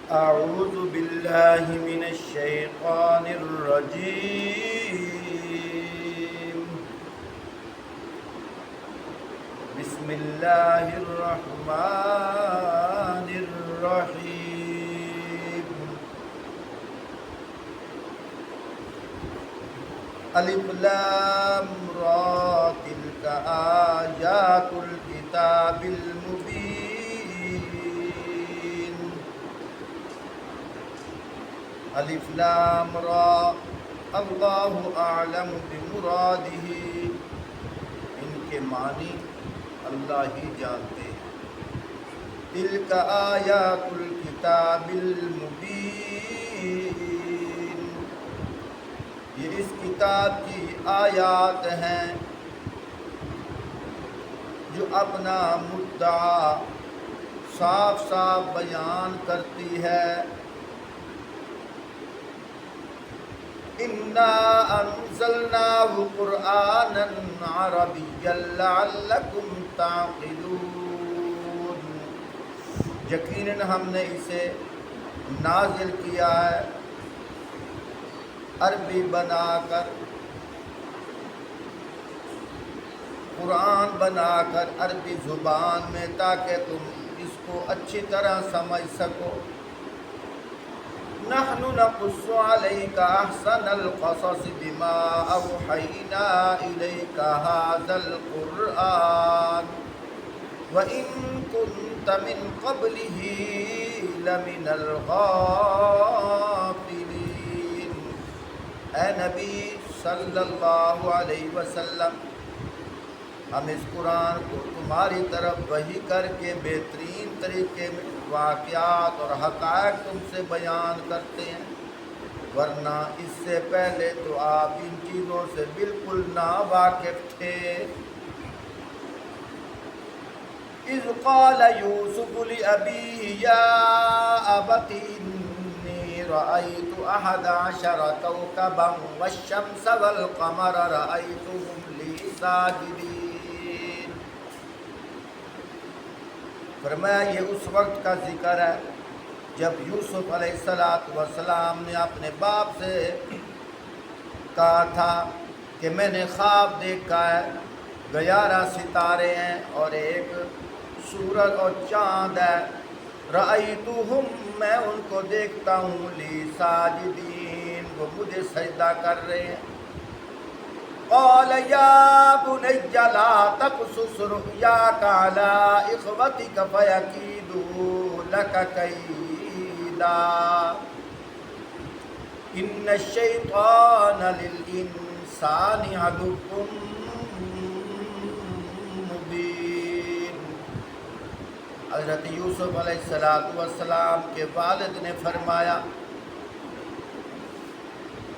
أعوذ بالله من الشيطان الرجيم. بسم الله الرحمن الرحيم. ألف لام را تلك آيات الكتاب المبين. الف لام را اللہ اعلم بمرادہ، ان کے معنی اللہ ہی جانتے ہیں. تلک آیات الکتاب المبین، یہ اس کتاب کی آیات ہیں جو اپنا مدعا صاف صاف بیان کرتی ہے. اِنَّا أَنزَلْنَاهُ قُرْآنًا عَرَبِيًّا لَعَلَّكُمْ تَعْقِلُونَ، یقیناً ہم نے اسے نازل کیا ہے عربی بنا کر، قرآن بنا کر عربی زبان میں، تاکہ تم اس کو اچھی طرح سمجھ سکو. نحن نقص عليك احسن القصص بما اوحينا اليك هذا القرآن وان كنت من قبله لمن الغافلين. اے نبی صلی اللہ علیہ وسلم، ہم اس قرآن کو تمہاری طرف وحی کر کے بہترین طریقے میں واقعات اور حقائق تم سے بیان کرتے ہیں، ورنہ اس سے پہلے تو آپ ان چیزوں سے بالکل ناواقف تھے. اذ قال یوسف لأبیہ یا ابت انی رأیت 11 کوکبا والشمس والقمر رأیتهم لی ساجدین. فرمایا یہ اس وقت کا ذکر ہے جب یوسف علیہ السلام نے اپنے باپ سے کہا تھا کہ میں نے خواب دیکھا ہے 11 ستارے ہیں اور ایک سورج اور چاند ہے. رأیتہم، میں ان کو دیکھتا ہوں، لی ساجدین، وہ مجھے سجدہ کر رہے ہیں. قال یا بنی لا تقصص رؤیاک علی اخوتک فیکیدوا لک کیدا ان الشیطان للانسان عدو مبین. حضرت یوسف علیہ السلام کے والد نے فرمایا،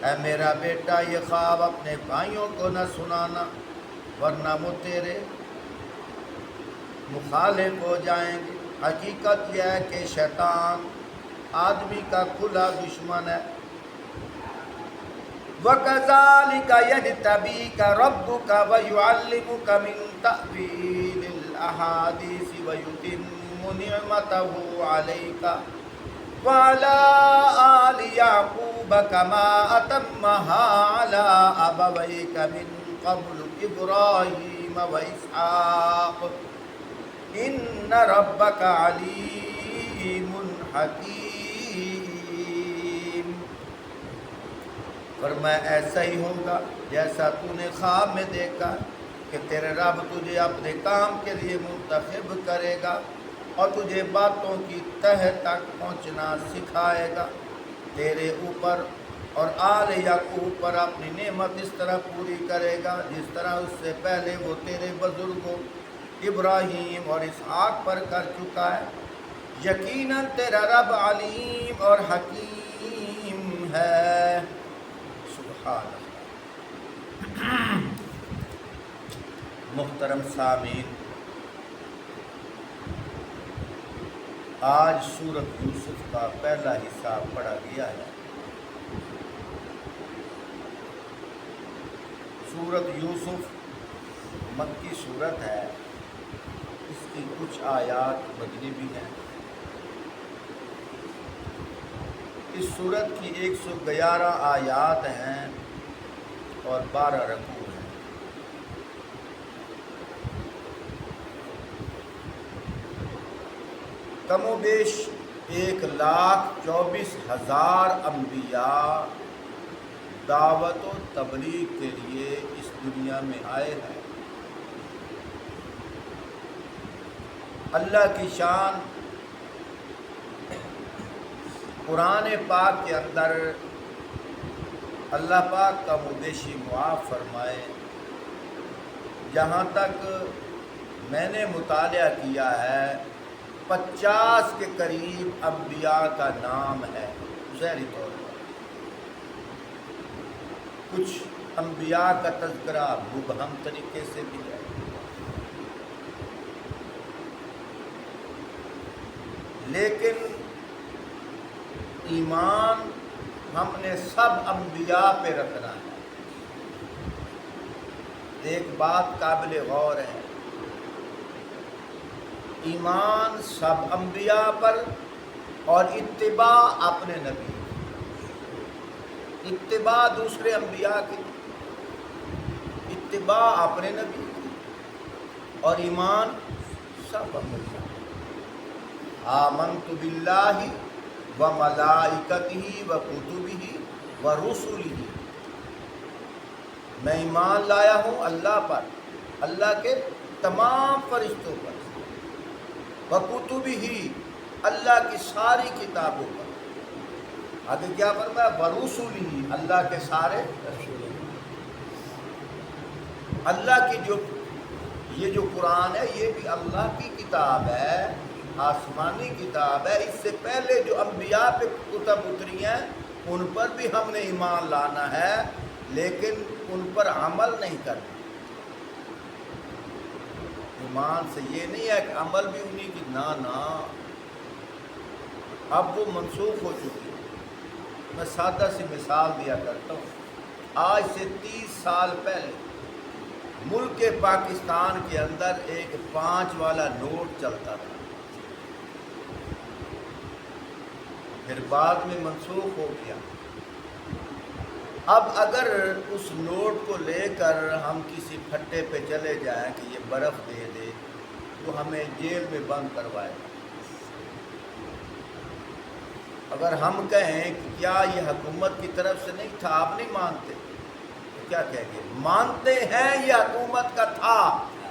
اے میرا بیٹا، یہ خواب اپنے بھائیوں کو نہ سنانا، ورنہ وہ تیرے مخالف ہو جائیں گے. حقیقت یہ ہے کہ شیطان آدمی کا کھلا دشمن ہے. وَكَذَلِكَ يَجْتَبِيكَ رَبُّكَ وَيُعَلِّمُكَ مِن تَأْوِيلِ الْأَحَادِيثِ وَيُتِمُّ نِعْمَتَهُ عَلَيْكَ وَعَلَى آلِ يَعْقُوبَ كَمَا أَتَمَّهَا عَلَى أَبَوَيْكَ مِن قَبْلُ إِبْرَاهِيمَ وَإِسْحَاقَ إِنَّ رَبَّكَ عَلِيمٌ حَكِيمٌ. فرمایا ایسا ہی ہوگا جیسا تو نے خواب میں دیکھا کہ تیرے رب تجھے اپنے کام کے لیے منتخب کرے گا اور تجھے باتوں کی تہ تک پہنچنا سکھائے گا. تیرے اوپر اور آل یعقوب پر اپنی نعمت اس طرح پوری کرے گا جس طرح اس سے پہلے وہ تیرے بزرگوں ابراہیم اور اسحاق پر کر چکا ہے. یقیناً تیرا رب علیم اور حکیم ہے. سبحان اللہ. محترم سامعین، آج سورۃ یوسف کا پہلا حصہ پڑھا گیا ہے. سورۃ یوسف مکی صورت ہے، اس کی کچھ آیات مدنی بھی ہیں. اس سورت کی 111 آیات ہیں اور 12 رکوع ہیں۔ کم و بیش 1,24,000 انبیاء دعوت و تبلیغ کے لیے اس دنیا میں آئے ہیں۔ اللہ کی شان قرآن پاک کے اندر اللہ پاک کا مویشی معاف فرمائے، جہاں تک میں نے مطالعہ کیا ہے 50 کے قریب انبیاء کا نام ہے ظاہری طور پر۔ کچھ انبیاء کا تذکرہ مبہم طریقے سے بھی ہے، لیکن ایمان ہم نے سب انبیاء پہ رکھنا ہے۔ ایک بات قابل غور ہے، ایمان سب انبیاء پر اور اتباع اپنے نبی، اتباع دوسرے انبیاء کی، اتباع اپنے نبی کی، اور ایمان سب انبیاء۔ آمنت باللہ و ملائکتہ و کتبہ و رسلہ، میں ایمان لایا ہوں اللہ پر، اللہ کے تمام فرشتوں پر، و کتبہ، اللہ کی ساری کتابوں پر۔ آگے کیا فرمایا؟ و رسلہ، اللہ کے سارے رسول۔ اللہ کی یہ جو قرآن ہے یہ بھی اللہ کی کتاب ہے، آسمانی کتاب ہے۔ اس سے پہلے جو انبیاء پہ کتب اتری ہیں ان پر بھی ہم نے ایمان لانا ہے، لیکن ان پر عمل نہیں کرنا۔ ایمان سے یہ نہیں ہے کہ عمل بھی انہیں کی، نہ، اب وہ منسوخ ہو چکی ہے۔ میں سادہ سی مثال دیا کرتا ہوں۔ آج سے 30 سال پہلے ملک پاکستان کے اندر ایک 5 والا نوٹ چلتا تھا، پھر بعد میں منسوخ ہو گیا۔ اب اگر اس نوٹ کو لے کر ہم کسی پھٹے پہ چلے جائیں کہ یہ برف دے دے تو ہمیں جیل میں بند کروائے گا۔ اگر ہم کہیں کہ کیا یہ حکومت کی طرف سے نہیں تھا، آپ نہیں مانتے، تو کیا کہیں گے؟ مانتے ہیں یہ حکومت کا تھا،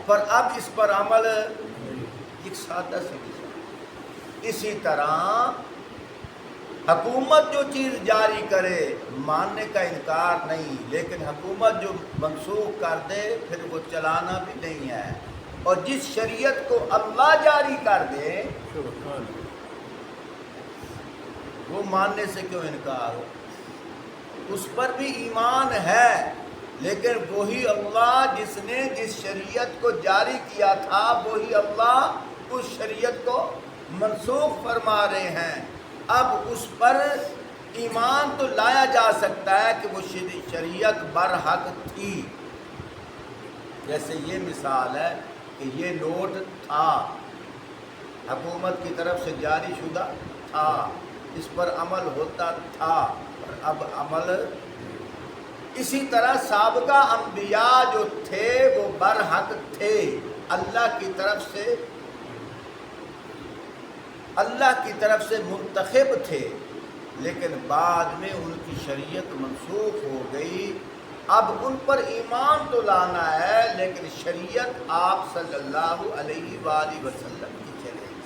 پر اب اس پر عمل، ایک سادہ سی مثال۔ اسی طرح حکومت جو چیز جاری کرے ماننے کا انکار نہیں، لیکن حکومت جو منسوخ کر دے پھر وہ چلانا بھی نہیں ہے۔ اور جس شریعت کو اللہ جاری کر دے وہ ماننے سے کیوں انکار ہو؟ اس پر بھی ایمان ہے، لیکن وہی اللہ جس نے جس شریعت کو جاری کیا تھا وہی اللہ اس شریعت کو منسوخ فرما رہے ہیں۔ اب اس پر ایمان تو لایا جا سکتا ہے کہ وہ شریعت برحق تھی۔ جیسے یہ مثال ہے کہ یہ نوٹ تھا، حکومت کی طرف سے جاری شدہ تھا، اس پر عمل ہوتا تھا، اور اب عمل۔ اسی طرح سابقہ انبیاء جو تھے وہ برحق تھے، اللہ کی طرف سے منتخب تھے، لیکن بعد میں ان کی شریعت منسوخ ہو گئی۔ اب ان پر ایمان تو لانا ہے، لیکن شریعت آپ صلی اللہ علیہ وآلہ وسلم کی چلے گی۔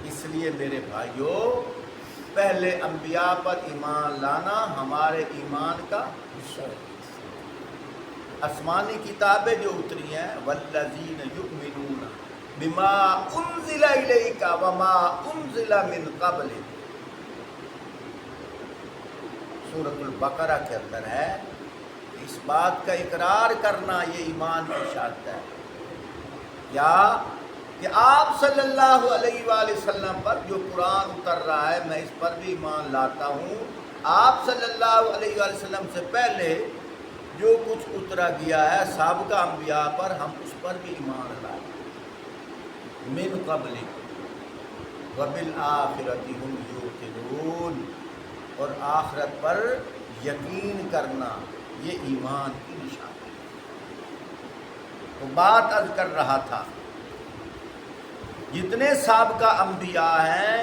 اس لیے میرے بھائیوں، پہلے انبیاء پر ایمان لانا ہمارے ایمان کا حصہ ہے۔ آسمانی کتابیں جو اتری ہیں، والذین یؤمنون بما انزل الیک وما انزل من قبلک، سورۃ البقرہ کے اندر ہے۔ اس بات کا اقرار کرنا یہ ایمان کی شرط ہے، کیا کہ آپ صلی اللہ علیہ وآلہ وسلم پر جو قرآن اتر رہا ہے میں اس پر بھی ایمان لاتا ہوں۔ آپ صلی اللہ علیہ وآلہ وسلم سے پہلے جو کچھ اترا گیا ہے سابقہ انبیاء پر، ہم اس پر بھی ایمان لائیں۔ من قبل، وبالآخرۃ هم یوقنون، اور آخرت پر یقین کرنا یہ ایمان کی نشانی ہے۔ تو بات عرض کر رہا تھا، جتنے سابقہ انبیاء ہیں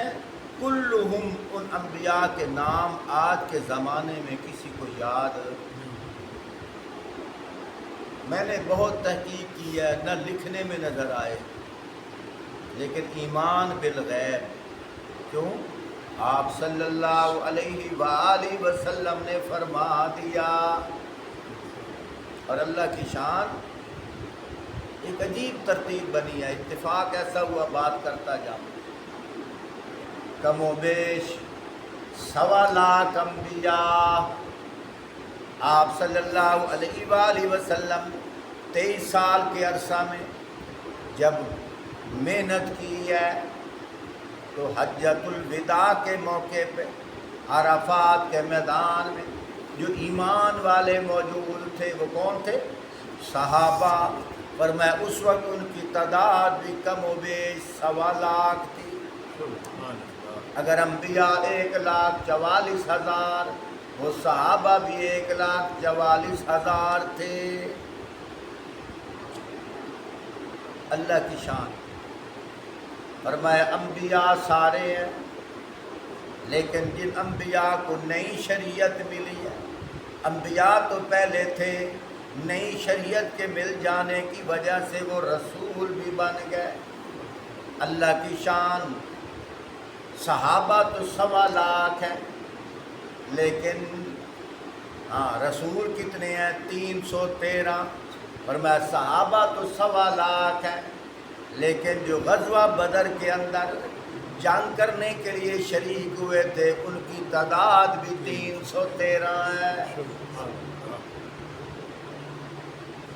کلہم، ان انبیاء کے نام آج کے زمانے میں کسی کو یاد، میں نے بہت تحقیق کی ہے، نہ لکھنے میں نظر آئے، لیکن ایمان بالغیب، کیوں؟ آپ صلی اللہ علیہ وآلہ وسلم نے فرما دیا، اور اللہ کی شان ایک عجیب ترتیب بنی ہے، اتفاق ایسا ہوا، بات کرتا جاؤں، کم و بیش 1.25 لاکھ انبیاء آپ صلی اللہ علیہ وآلہ وسلم 23 سال کے عرصہ میں جب محنت کی ہے، تو حجۃ الوداع کے موقع پہ عرفات کے میدان میں جو ایمان والے موجود تھے وہ کون تھے؟ صحابہ، پر میں اس وقت ان کی تعداد بھی کم و بیش 1.25 لاکھ تھی۔ اگر انبیاء 1,44,000، وہ صحابہ بھی 1,44,000 تھے۔ اللہ کی شان، فرمایا انبیاء سارے ہیں، لیکن جن انبیاء کو نئی شریعت ملی ہے، انبیاء تو پہلے تھے، نئی شریعت کے مل جانے کی وجہ سے وہ رسول بھی بن گئے۔ اللہ کی شان، صحابہ تو 1.25 لاکھ ہیں، لیکن رسول کتنے ہیں؟ 313۔ فرمایا صحابہ تو 1.25 لاکھ ہیں، لیکن جو غزوہ بدر کے اندر جنگ کرنے کے لیے شریک ہوئے تھے ان کی تعداد بھی 313 ہے۔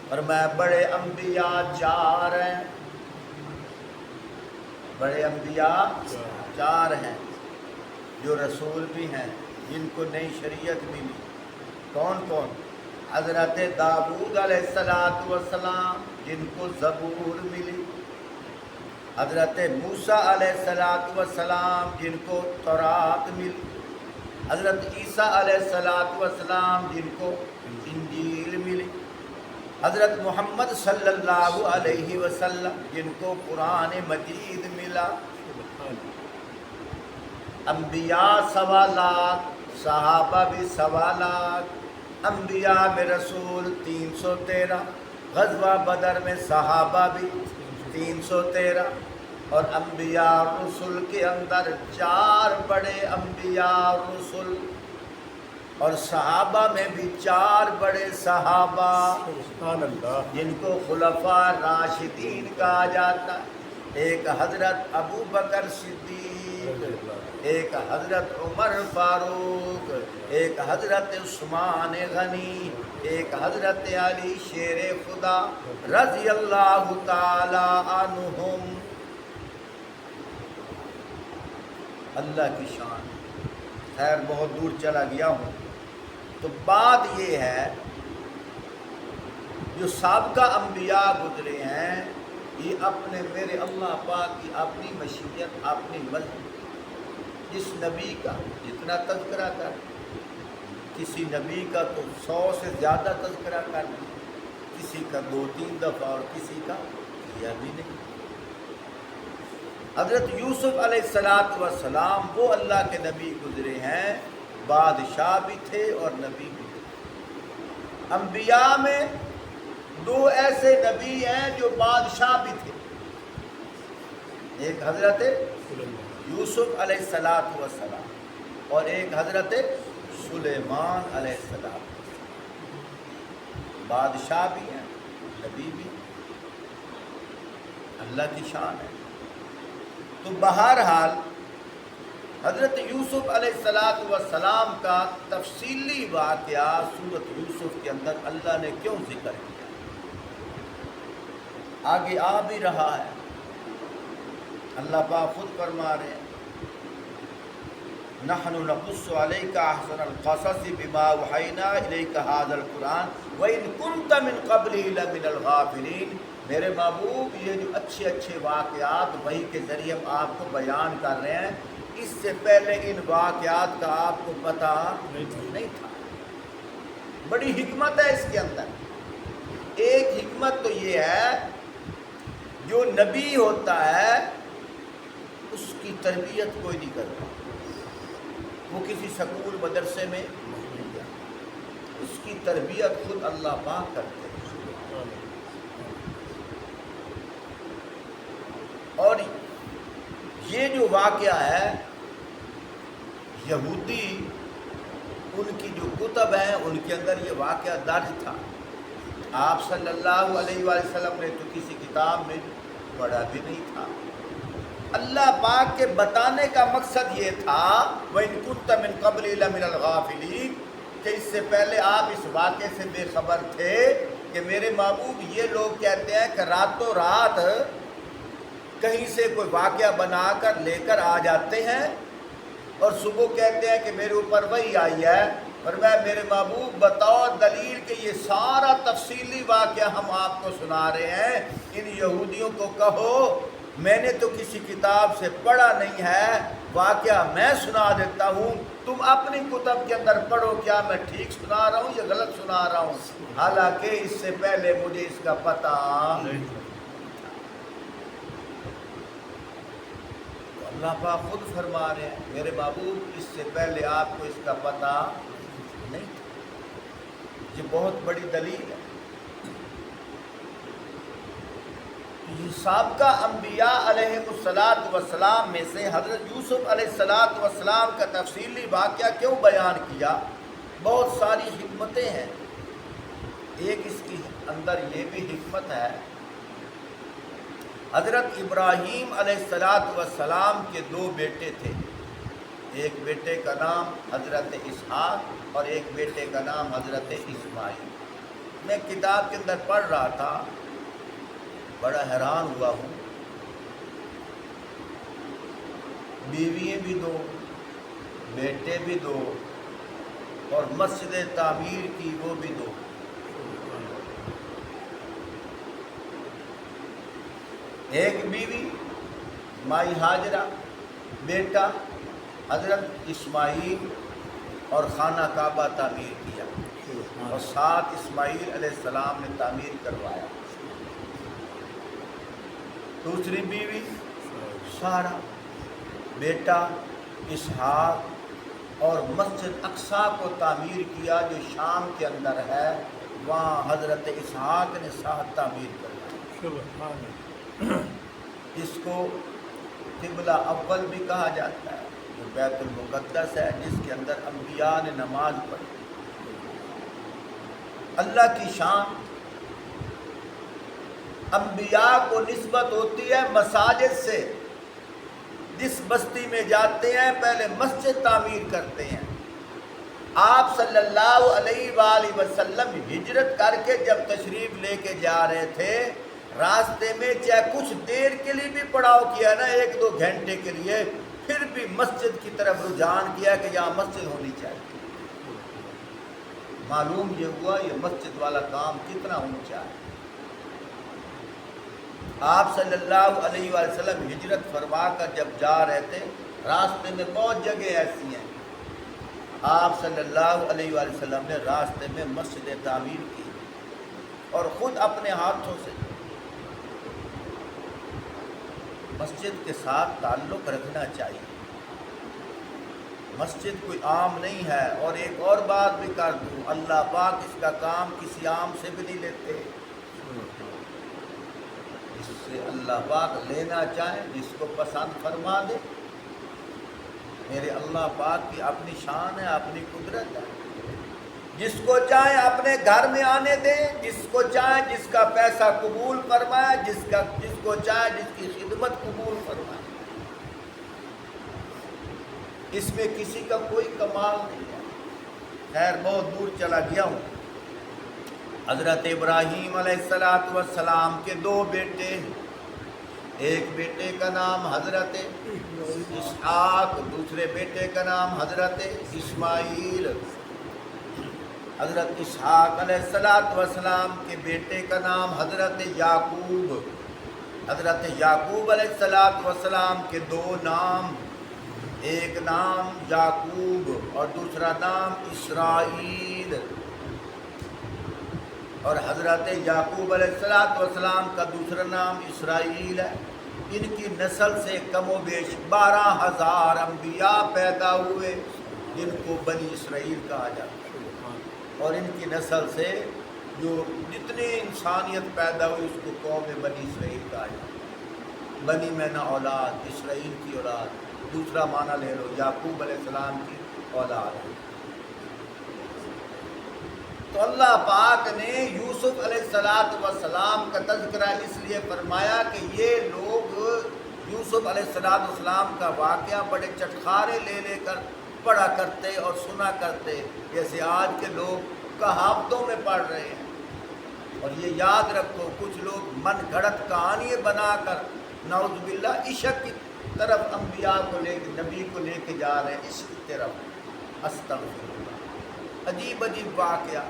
فرمایا بڑے انبیاء 4 ہیں، بڑے انبیاء 4 ہیں جو رسول بھی ہیں، جن کو نئی شریعت ملی۔ کون کون؟ حضرت داؤد علیہ السلام، جن کو زبور ملی، حضرت موسیٰ علیہ السلام، جن کو تورات ملی، حضرت عیسیٰ علیہ السلام، جن کو انجیل ملی، حضرت محمد صلی اللہ علیہ وسلم، جن کو قرآن مجید ملا۔ انبیاء 1.25 لاکھ، صحابہ بھی 1.25 لاکھ، انبیاء میں رسول 313، غزوہ بدر میں صحابہ بھی 313، اور انبیاء رسول کے اندر 4 بڑے انبیاء رسول، اور صحابہ میں بھی 4 بڑے صحابہ جن کو خلفاء راشدین کہا جاتا ہے۔ ایک حضرت ابو بکر صدیق، ایک حضرت عمر فاروق، ایک حضرت عثمان غنی، ایک حضرت علی شیر خدا رضی اللہ تعالی عنہم۔ اللہ کی شان، خیر بہت دور چلا گیا ہوں، تو بات یہ ہے جو سابقہ انبیاء گزرے ہیں، یہ اپنے میرے اللہ پاک کی اپنی مشیت، اپنی مرضی، جس نبی کا جتنا تذکرہ کر، کسی نبی کا تو 100 سے زیادہ تذکرہ کر، کسی کا 2-3 دفعہ، اور کسی کا کیا بھی نہیں۔ حضرت یوسف علیہ السلام وہ اللہ کے نبی گزرے ہیں، بادشاہ بھی تھے اور نبی بھی تھے۔ انبیاء میں 2 ایسے نبی ہیں جو بادشاہ بھی تھے، ایک حضرت یوسف علیہ السلام اور ایک حضرت سلیمان علیہ السلام، بادشاہ بھی ہیں، نبی بھی، اللہ کی شان ہے۔ تو بہرحال حضرت یوسف علیہ السلام کا تفصیلی واقعہ سورۃ یوسف کے اندر اللہ نے کیوں ذکر کیا، آگے آ بھی رہا ہے۔ اللہ پاک خود فرما رہے ہیں، نحن نقص علیک احسن القصص بما اوحینا الیک ھذا القرآن وان کنت من قبلہ لمن الغافلین میرے محبوب یہ جو اچھے اچھے واقعات وحی کے ذریعے ہم آپ کو بیان کر رہے ہیں، اس سے پہلے ان واقعات کا آپ کو پتہ نہیں تھا۔ بڑی حکمت ہے اس کے اندر۔ ایک حکمت تو یہ ہے، جو نبی ہوتا ہے اس کی تربیت کوئی نہیں کرتا، وہ کسی سکول مدرسے میں نہیں جاتا، اس کی تربیت خود اللہ پاک کرتے ہیں۔ اور یہ جو واقعہ ہے، یہودی ان کی جو کتب ہیں ان کے اندر یہ واقعہ درج تھا۔ آپ صلی اللہ علیہ وآلہ وسلم نے تو کسی کتاب میں پڑھا بھی نہیں تھا۔ اللہ پاک کے بتانے کا مقصد یہ تھا، وَإِن كُنتَ مِن قَبْلِ لَمِنَ الْغَافِلِينَ، کہ اس سے پہلے آپ اس واقعے سے بے خبر تھے کہ میرے محبوب یہ لوگ کہتے ہیں کہ راتوں رات کہیں سے کوئی واقعہ بنا کر لے کر آ جاتے ہیں اور صبح کہتے ہیں کہ میرے اوپر وحی آئی ہے۔ فرمایا میرے محبوب بتاؤ دلیل کہ یہ سارا تفصیلی واقعہ ہم آپ کو سنا رہے ہیں۔ ان یہودیوں کو کہو میں نے تو کسی کتاب سے پڑھا نہیں ہے، واقعہ میں سنا دیتا ہوں، تم اپنی کتب کے اندر پڑھو کیا میں ٹھیک سنا رہا ہوں یا غلط سنا رہا ہوں، حالانکہ اس سے پہلے مجھے اس کا پتہ نہیں تھا۔ اللہ پاک خود فرما رہے ہیں میرے محبوب اس سے پہلے آپ کو اس کا پتہ نہیں تھا۔ یہ بہت بڑی دلیل ہے۔ یہ سابقہ انبیاء علیہ السلام میں سے حضرت یوسف علیہ السلام کا تفصیلی واقعہ کیوں بیان کیا؟ بہت ساری حکمتیں ہیں۔ ایک اس کی اندر یہ بھی حکمت ہے، حضرت ابراہیم علیہ السلام کے دو بیٹے تھے، ایک بیٹے کا نام حضرت اسحاق اور ایک بیٹے کا نام حضرت اسماعیل۔ میں کتاب کے اندر پڑھ رہا تھا، بڑا حیران ہوا ہوں، بیوییں بھی دو، بیٹے بھی دو، اور مسجد تعمیر کی وہ بھی دو۔ ایک بیوی مائی ہاجرہ، بیٹا حضرت اسماعیل، اور خانہ کعبہ تعمیر کیا، اور ساتھ اسماعیل علیہ السلام نے تعمیر کروایا۔ دوسری بیوی سارہ، بیٹا اسحاق، اور مسجد اقصیٰ کو تعمیر کیا جو شام کے اندر ہے، وہاں حضرت اسحاق نے ساتھ تعمیر کروایا۔ اس کو قبلہ اول بھی کہا جاتا ہے، جو بیت المقدس ہے جس کے اندر انبیاء نے نماز پڑھی۔ اللہ کی شان، انبیاء کو نسبت ہوتی ہے مساجد سے، جس بستی میں جاتے ہیں پہلے مسجد تعمیر کرتے ہیں۔ آپ صلی اللہ علیہ وآلہ وسلم ہجرت کر کے جب تشریف لے کے جا رہے تھے، راستے میں چاہے کچھ دیر کے لیے بھی پڑاؤ کیا نا، 1-2 گھنٹے کے لیے، پھر بھی مسجد کی طرف رجحان کیا کہ یہاں مسجد ہونی چاہیے۔ معلوم یہ ہوا یہ مسجد والا کام کتنا اونچا ہے۔ آپ صلی اللہ علیہ وآلہ وسلم ہجرت فرما کر جب جا رہے تھے، راستے میں بہت جگہ ایسی ہیں، آپ صلی اللہ علیہ وآلہ وسلم نے راستے میں مسجد تعمیر کی اور خود اپنے ہاتھوں سے۔ مسجد کے ساتھ تعلق رکھنا چاہیے، مسجد کوئی عام نہیں ہے۔ اور ایک اور بات بھی کر دوں، اللہ پاک اس کا کام کسی عام سے بھی نہیں لیتے، اس سے اللہ پاک لینا چاہے جس کو پسند فرما دے۔ میرے اللہ پاک کی اپنی شان ہے، اپنی قدرت ہے، جس کو چاہے اپنے گھر میں آنے دے، جس کو چاہے جس کا پیسہ قبول فرمائے، جس کو چاہے جس کی خدمت قبول فرمائے، اس میں کسی کا کوئی کمال نہیں ہے۔ خیر بہت دور چلا گیا ہوں۔ حضرت ابراہیم علیہ السلام کے 2 بیٹے، ایک بیٹے کا نام حضرت اسحاق، دوسرے بیٹے کا نام حضرت اسماعیل۔ حضرت اسحاق علیہ السلام کے بیٹے کا نام حضرت یعقوب. حضرت یعقوب علیہ السلام کے دو نام، ایک نام یعقوب اور دوسرا نام اسرائیل. اور حضرت یعقوب علیہ السلام کا دوسرا نام اسرائیل ہے. ان کی نسل سے کم و بیش 12,000 انبیاء پیدا ہوئے جن کو بنی اسرائیل کہا جاتا ہے. اور ان کی نسل سے جو جتنی انسانیت پیدا ہوئی اس کو قوم بنی اسرائیل کہا جاتا ہے. بنی میں نہ اولاد، اسرائیل کی اولاد. دوسرا معنی لے لو، یعقوب علیہ السلام کی اولاد. تو اللہ پاک نے یوسف علیہ السلام کا تذکرہ اس لیے فرمایا کہ یہ لوگ یوسف علیہ السلام کا واقعہ بڑے چٹخارے لے لے کر پڑھا کرتے اور سنا کرتے، جیسے آج کے لوگ کہاوتوں میں پڑھ رہے ہیں. اور یہ یاد رکھو، کچھ لوگ من گھڑت کہانیاں بنا کر نعوذ باللہ عشق کی طرف انبیاء کو لے کے، نبی کو لے کے جا رہے ہیں، عشق کی طرف. استغفر اللہ. عجیب عجیب واقعہ.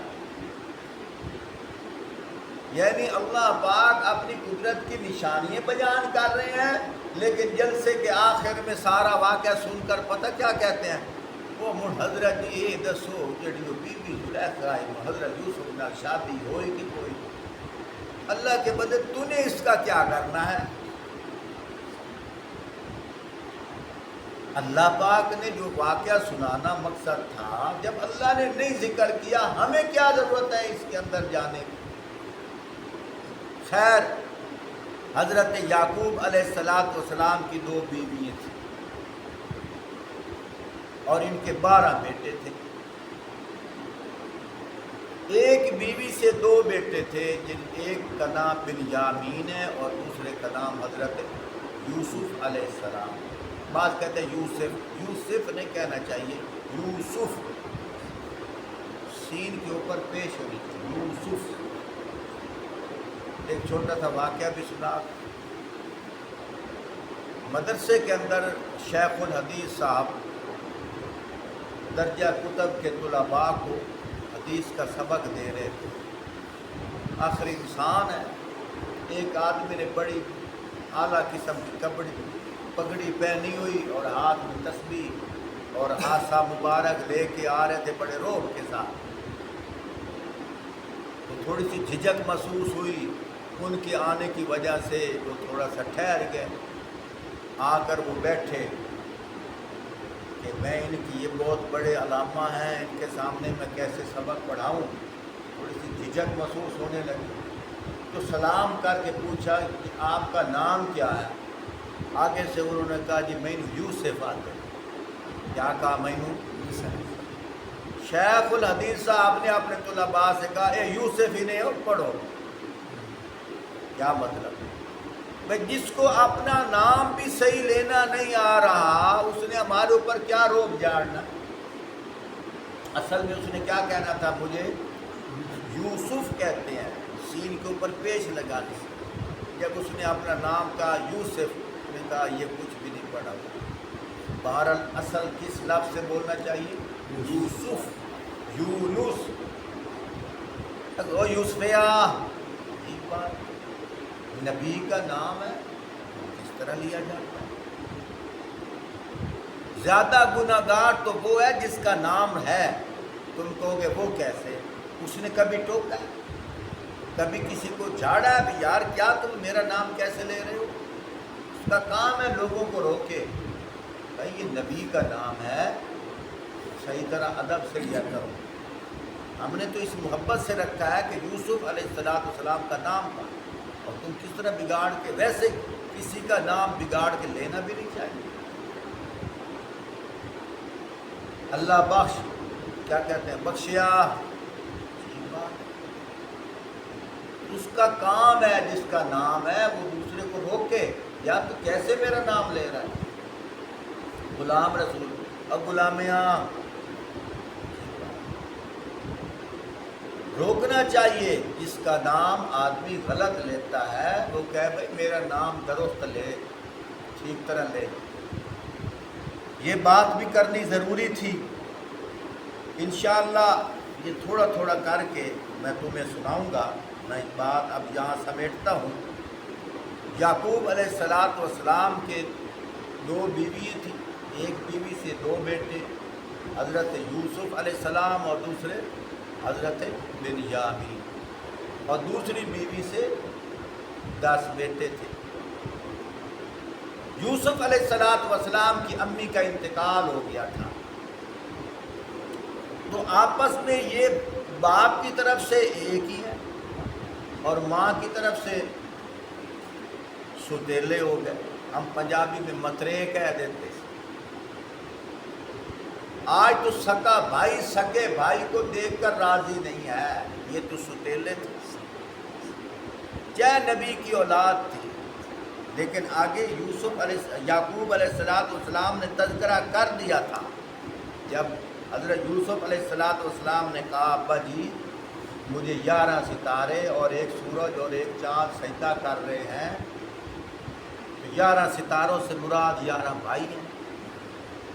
یعنی اللہ پاک اپنی قدرت کی نشانیاں بیان کر رہے ہیں، لیکن جلسے کے آخر میں سارا واقعہ سن کر پتہ کیا کہتے ہیں؟ وہ حضرت یہ دسو جڑی بی بی زلیخا حضرت یوسف نال شادی ہوئی کہ کوئی؟ اللہ کے بدلے تو نے اس کا کیا کرنا ہے؟ اللہ پاک نے جو واقعہ سنانا مقصد تھا، جب اللہ نے نہیں ذکر کیا ہمیں کیا ضرورت ہے اس کے اندر جانے کی؟ خیر، حضرت یعقوب علیہ السلام کی 2 بیویاں تھیں اور ان کے 12 بیٹے تھے. ایک بیوی سے 2 بیٹے تھے، ایک کا نام بنیامین ہے اور دوسرے کا نام حضرت یوسف علیہ السلام. بعض کہتے ہیں یوسف نہیں کہنا چاہیے، یوسف، سین کے اوپر پیش ہونی چاہیے، یوسف. ایک چھوٹا سا واقعہ بھی سنا. مدرسے کے اندر شیخ الحدیث صاحب درجہ کتب کے طلباء کو حدیث کا سبق دے رہے تھے. آخر انسان ہے. ایک آدمی نے بڑی اعلیٰ قسم کی پگڑی پہنی ہوئی اور ہاتھ میں تسبیح اور عصا مبارک لے کے آ رہے تھے بڑے روب کے ساتھ. تو تھوڑی سی جھجک محسوس ہوئی ان کے آنے کی وجہ سے. وہ تھوڑا سا ٹھہر گئے. آ کر وہ بیٹھے کہ میں ان کی یہ بہت بڑے علامہ ہیں، ان کے سامنے میں کیسے سبق پڑھاؤں. تھوڑی سی جھجک محسوس ہونے لگی. تو سلام کر کے پوچھا کہ آپ کا نام کیا ہے؟ آگے سے انہوں نے کہا جی میں یوسف آتے. کیا کہا؟ میں شیخ الحدیث صاحب نے اپنے طلباء سے کہا اے یوسف ہی نہیں ہو، پڑھو. کیا مطلب؟ بھئی جس کو اپنا نام بھی صحیح لینا نہیں آ رہا اس نے ہمارے اوپر کیا روب جاڑنا؟ اصل میں اس نے کیا کہنا تھا؟ مجھے یوسف کہتے ہیں، سین کے اوپر پیش لگانے سے. جب اس نے اپنا نام کہا یوسف، نے کہا یہ کچھ بھی نہیں پڑھا. بہرحال اصل کس لفظ سے بولنا چاہیے؟ یوسف، یونس. یوسفیا، ایک بات نبی کا نام ہے کس طرح لیا جاتا ہے؟ زیادہ گناہگار تو وہ ہے جس کا نام ہے. تم کہو گے وہ کیسے؟ اس نے کبھی ٹوکا ہے؟ کبھی کسی کو جھاڑا ہے بھی یار کیا تم میرا نام کیسے لے رہے ہو؟ اس کا کام ہے لوگوں کو روکے. بھائی یہ نبی کا نام ہے، صحیح طرح ادب سے لیا کرو. ہم نے تو اس محبت سے رکھا ہے کہ یوسف علیہ السلام کا نام تھا، اور تم کس طرح بگاڑ کے، ویسے کسی کا نام بگاڑ کے لینا بھی نہیں چاہیے. اللہ بخش، کیا کہتے ہیں؟ بخشیا. اس کا کام ہے، جس کا نام ہے وہ دوسرے کو روکے. یا تو کیسے میرا نام لے رہا ہے؟ غلام رسول اور غلامیاں روکنا چاہیے. جس کا نام آدمی غلط لیتا ہے وہ کہے بھائی میرا نام درست لے، ٹھیک طرح لے. یہ بات بھی کرنی ضروری تھی. انشاءاللہ یہ تھوڑا تھوڑا کر کے میں تمہیں سناؤں گا. میں ایک بات اب یہاں سمیٹتا ہوں. یعقوب علیہ السلام کے 2 بیوی تھی. ایک بیوی سے 2 بیٹے، حضرت یوسف علیہ السلام اور دوسرے حضرت بنیامین، اور دوسری بیوی سے 10 بیٹے تھے. یوسف علیہ السلام کی امی کا انتقال ہو گیا تھا، تو آپس میں یہ باپ کی طرف سے ایک ہی ہے اور ماں کی طرف سے سوتیلے ہو گئے. ہم پنجابی میں مترے کہہ دیتے. آج تو سکا بھائی سکے بھائی کو دیکھ کر راضی نہیں ہے، یہ تو سوتیلے تھے. چاہے نبی کی اولاد تھی، لیکن آگے یعقوب علیہ السلام نے تذکرہ کر دیا تھا. جب حضرت یوسف علیہ السلام نے کہا ابا جی مجھے 11 ستارے اور 1 سورج اور 1 چاند سجدہ کر رہے ہیں، تو 11 ستاروں سے مراد 11 بھائی ہیں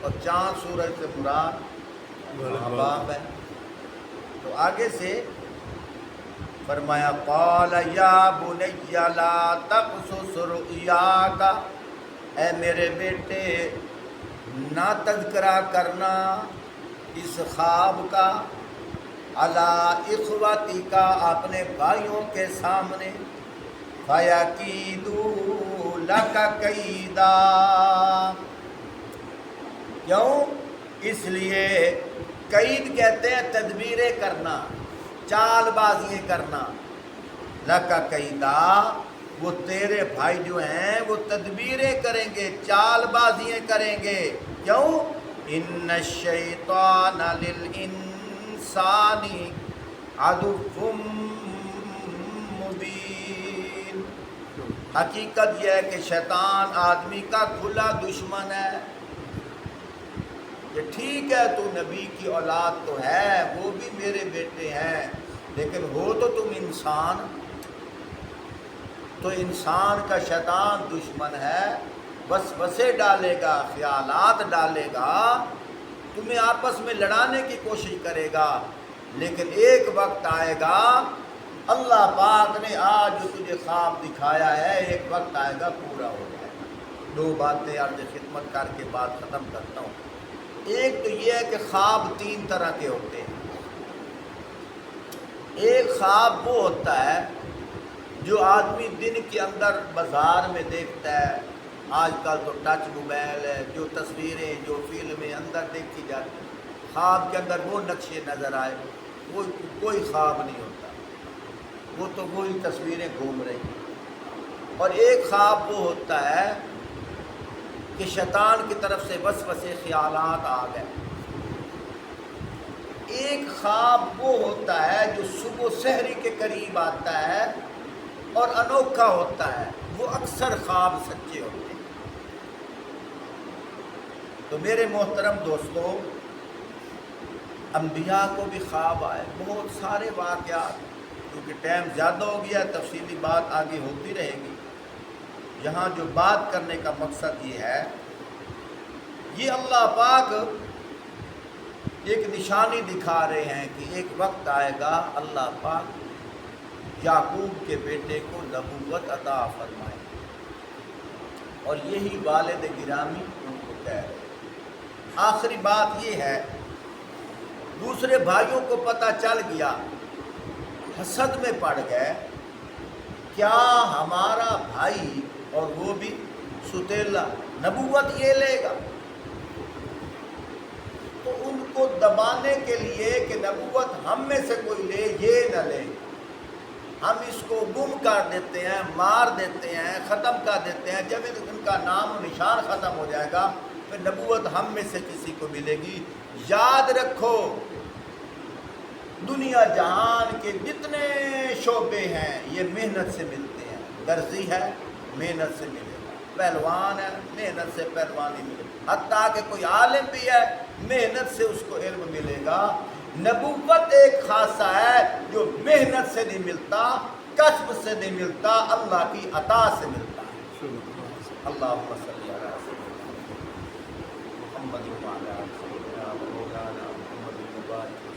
اور چاند سورج سے مراد ماں باپ ہے. تو آگے سے فرمایا قال یا بنی لا تقصص رؤیاک، اے میرے بیٹے نہ تذکرہ کرنا اس خواب کا، علی اخوتی کا، اپنے بھائیوں کے سامنے، فیکیدوا لک کیدا، کیوں؟ اس لیے قید کہتے ہیں تدبیریں کرنا، چال بازیاں کرنا. لک کیدا، وہ تیرے بھائی جو ہیں وہ تدبیریں کریں گے، چال بازیاں کریں گے. کیوں؟ ان الشیطان للانسان عدو مبین، حقیقت یہ ہے کہ شیطان آدمی کا کھلا دشمن ہے. کہ ٹھیک ہے تو نبی کی اولاد تو ہے، وہ بھی میرے بیٹے ہیں، لیکن ہو تو تم انسان. تو انسان کا شیطان دشمن ہے، وسوسے ڈالے گا، خیالات ڈالے گا، تمہیں آپس میں لڑانے کی کوشش کرے گا. لیکن ایک وقت آئے گا، اللہ پاک نے آج جو تجھے خواب دکھایا ہے ایک وقت آئے گا پورا ہو جائے گا. 2 باتیں عرض خدمت کر کے بات ختم کرتا ہوں. ایک تو یہ ہے کہ خواب 3 طرح کے ہوتے ہیں. ایک خواب وہ ہوتا ہے جو آدمی دن کے اندر بازار میں دیکھتا ہے. آج کل تو ٹچ موبائل ہے، جو تصویریں جو فلمیں اندر دیکھی جاتی ہیں، خواب کے اندر وہ نقشے نظر آئے، وہ کوئی خواب نہیں ہوتا، وہ تو وہی تصویریں گھوم رہی ہیں. اور ایک خواب وہ ہوتا ہے کہ شیطان کی طرف سے وسوسے خیالات آ گئے. ایک خواب وہ ہوتا ہے جو صبح سحری کے قریب آتا ہے اور انوکھا ہوتا ہے، وہ اکثر خواب سچے ہوتے ہیں. تو میرے محترم دوستو، انبیاء کو بھی خواب آئے، بہت سارے واقعات. کیونکہ ٹائم زیادہ ہو گیا، تفصیلی بات آگے ہوتی رہے گی. یہاں جو بات کرنے کا مقصد یہ ہے، یہ اللہ پاک ایک نشانی دکھا رہے ہیں کہ ایک وقت آئے گا اللہ پاک یعقوب کے بیٹے کو نبوت عطا فرمائے، اور یہی والد گرامی ان کو کہہ رہے ہیں. آخری بات یہ ہے، دوسرے بھائیوں کو پتہ چل گیا، حسد میں پڑ گئے، کیا ہمارا بھائی اور وہ بھی ستیلا نبوت یہ لے گا؟ تو ان کو دبانے کے لیے کہ نبوت ہم میں سے کوئی لے، یہ نہ لے، ہم اس کو گم کر دیتے ہیں، مار دیتے ہیں، ختم کر دیتے ہیں. جب ان کا نام و نشان ختم ہو جائے گا پھر نبوت ہم میں سے کسی کو ملے گی. یاد رکھو، دنیا جہان کے جتنے شعبے ہیں یہ محنت سے ملتے ہیں. درزی ہے محنت سے ملے گا، پہلوان ہے محنت سے پہلوانی ملے گا، حتیٰ کہ کوئی عالم بھی ہے محنت سے اس کو علم ملے گا. نبوت ایک خاصہ ہے جو محنت سے نہیں ملتا، کسب سے نہیں ملتا، اللہ کی عطا سے ملتا ہے. اللہم صلی علی سیدنا محمد وعلی آل سیدنا مولانا محمد.